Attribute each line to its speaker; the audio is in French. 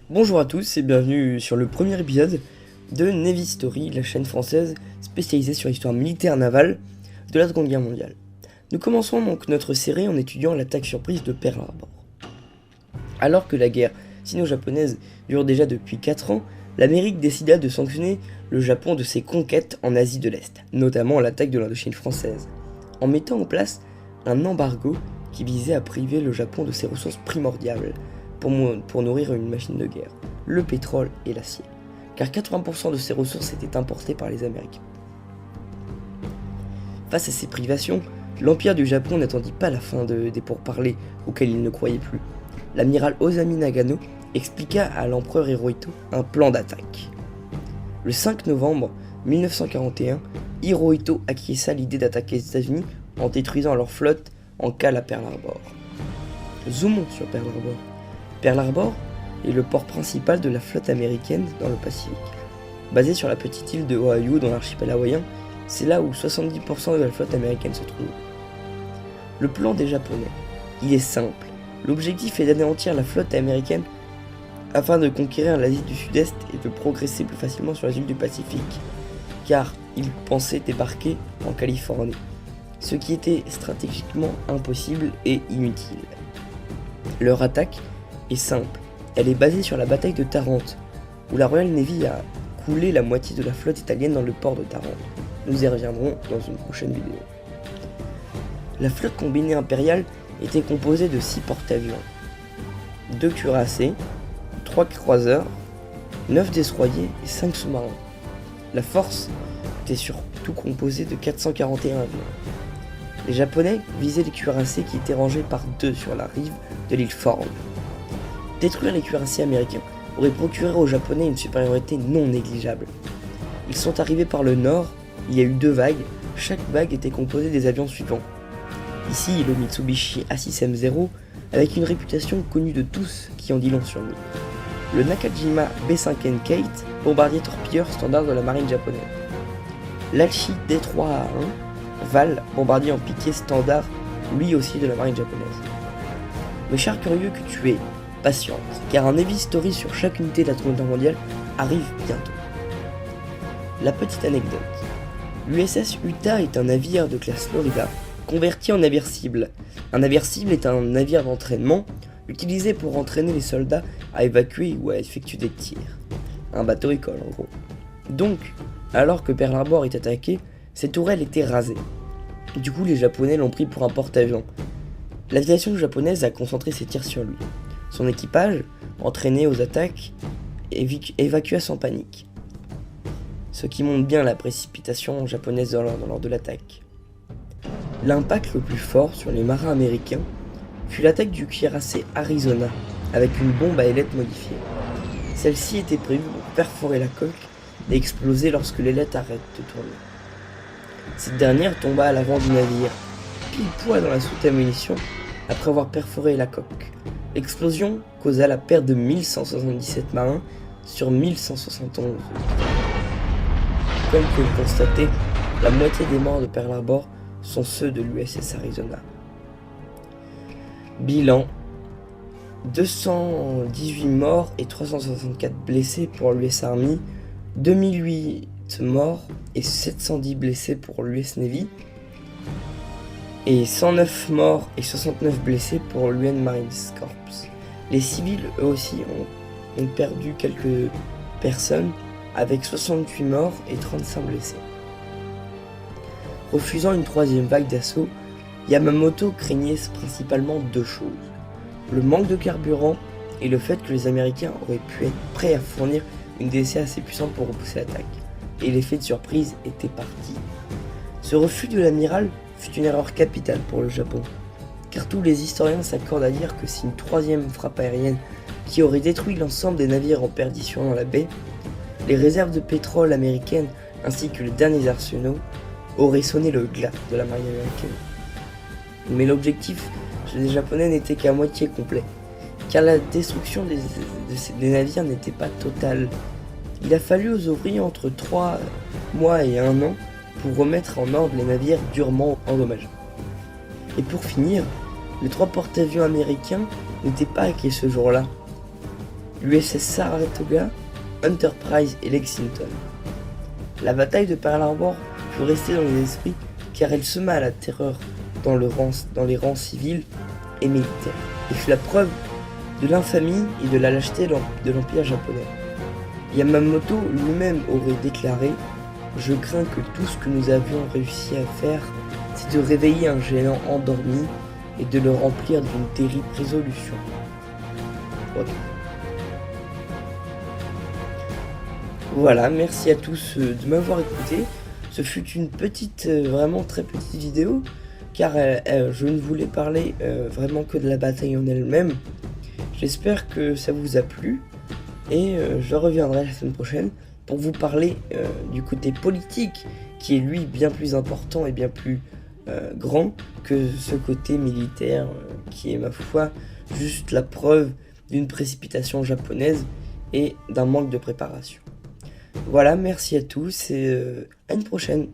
Speaker 1: Bonjour à tous et bienvenue sur le premier épisode de Navy Story, la chaîne française spécialisée sur l'histoire militaire navale de la Seconde Guerre mondiale. Nous commençons donc notre série en étudiant l'attaque surprise de Pearl Harbor. Alors que la guerre sino-japonaise dure déjà depuis 4 ans, l'Amérique décida de sanctionner le Japon de ses conquêtes en Asie de l'Est, notamment l'attaque de l'Indochine française, en mettant en place un embargo qui visait à priver le Japon de ses ressources primordiales pour nourrir une machine de guerre, le pétrole et l'acier, car 80% de ces ressources étaient importées par les Américains. Face à ces privations, l'Empire du Japon n'attendit pas la fin des pourparlers auxquels il ne croyait plus. L'amiral Ozami Nagano expliqua à l'empereur Hirohito un plan d'attaque. Le 5 novembre 1941, Hirohito acquiesça l'idée d'attaquer les États-Unis en détruisant leur flotte en cale à Pearl Harbor. Zoomons sur Pearl Harbor. Pearl Harbor est le port principal de la flotte américaine dans le Pacifique. Basé sur la petite île de Oahu dans l'archipel hawaïen, c'est là où 70% de la flotte américaine se trouve. Le plan des Japonais, il est simple. L'objectif est d'anéantir la flotte américaine afin de conquérir l'Asie du Sud-Est et de progresser plus facilement sur les îles du Pacifique, car ils pensaient débarquer en Californie, ce qui était stratégiquement impossible et inutile. Leur attaque est simple, elle est basée sur la bataille de Tarente, où la Royal Navy a coulé la moitié de la flotte italienne dans le port de Tarente. Nous y reviendrons dans une prochaine vidéo. La flotte combinée impériale était composée de 6 porte-avions, 2 cuirassés, 3 croiseurs, 9 destroyers et 5 sous-marins. La force était surtout composée de 441 avions. Les Japonais visaient les cuirassés qui étaient rangés par 2 sur la rive de l'île Ford. Détruire les cuirassés américains aurait procuré aux Japonais une supériorité non négligeable. Ils sont arrivés par le nord, il y a eu 2 vagues, chaque vague était composée des avions suivants. Ici, le Mitsubishi A6M0, avec une réputation connue de tous qui en dit long sur lui. Le Nakajima B5N Kate, bombardier torpilleur standard de la marine japonaise. L'Aichi D3A1, Val, bombardier en piqué standard, lui aussi de la marine japonaise. Mes chers curieux que tu es, patiente, car un Navy Story sur chaque unité de la Seconde Guerre mondiale arrive bientôt. La petite anecdote. L'USS Utah est un navire de classe Florida, converti en navire cible. Un navire cible est un navire d'entraînement utilisé pour entraîner les soldats à évacuer ou à effectuer des tirs. Un bateau école en gros. Donc, alors que Pearl Harbor est attaqué, cette tourelle était rasée. Du coup, les Japonais l'ont pris pour un porte-avions. L'aviation japonaise a concentré ses tirs sur lui. Son équipage, entraîné aux attaques, évacua sans panique. Ce qui montre bien la précipitation japonaise lors de l'attaque. L'impact le plus fort sur les marins américains fut l'attaque du cuirassé Arizona avec une bombe à ailettes modifiée. Celle-ci était prévue pour perforer la coque et exploser lorsque l'ailette arrête de tourner. Cette dernière tomba à l'avant du navire, pile poil dans la soute à munitions après avoir perforé la coque. L'explosion causa la perte de 1177 marins sur 1171. Comme vous le constatez, la moitié des morts de Pearl Harbor sont ceux de l'USS Arizona. Bilan: 218 morts et 364 blessés pour l'US Army, 2008 morts et 710 blessés pour l'US Navy, et 109 morts et 69 blessés pour l'UN Marines Corps. Les civils, eux aussi, ont perdu quelques personnes, avec 68 morts et 35 blessés. Refusant une 3e vague d'assaut, Yamamoto craignait principalement 2 choses. Le manque de carburant et le fait que les Américains auraient pu être prêts à fournir une DC assez puissante pour repousser l'attaque. Et l'effet de surprise était parti. Ce refus de l'amiral fut une erreur capitale pour le Japon, car tous les historiens s'accordent à dire que si une 3e frappe aérienne qui aurait détruit l'ensemble des navires en perdition dans la baie, les réserves de pétrole américaines ainsi que les derniers arsenaux auraient sonné le glas de la marine américaine. Mais l'objectif des Japonais n'était qu'à moitié complet, car la destruction des navires n'était pas totale. Il a fallu aux ouvriers entre 3 mois et 1 an pour remettre en ordre les navires durement endommagés. Et pour finir, les 3 porte-avions américains n'étaient pas hackés ce jour-là. l'USS Saratoga, Enterprise et Lexington. La bataille de Pearl Harbor fut restée dans les esprits car elle sema la terreur dans les rangs civils et militaires et fut la preuve de l'infamie et de la lâcheté de l'Empire japonais. Yamamoto lui-même aurait déclaré « Je crains que tout ce que nous avions réussi à faire, c'est de réveiller un géant endormi et de le remplir d'une terrible résolution. » Voilà, merci à tous de m'avoir écouté. Ce fut une petite, vraiment très petite vidéo, car je ne voulais parler vraiment que de la bataille en elle-même. J'espère que ça vous a plu, et je reviendrai la semaine prochaine pour vous parler du côté politique, qui est lui bien plus important et bien plus grand que ce côté militaire, qui est ma foi juste la preuve d'une précipitation japonaise et d'un manque de préparation. Voilà, merci à tous et à une prochaine.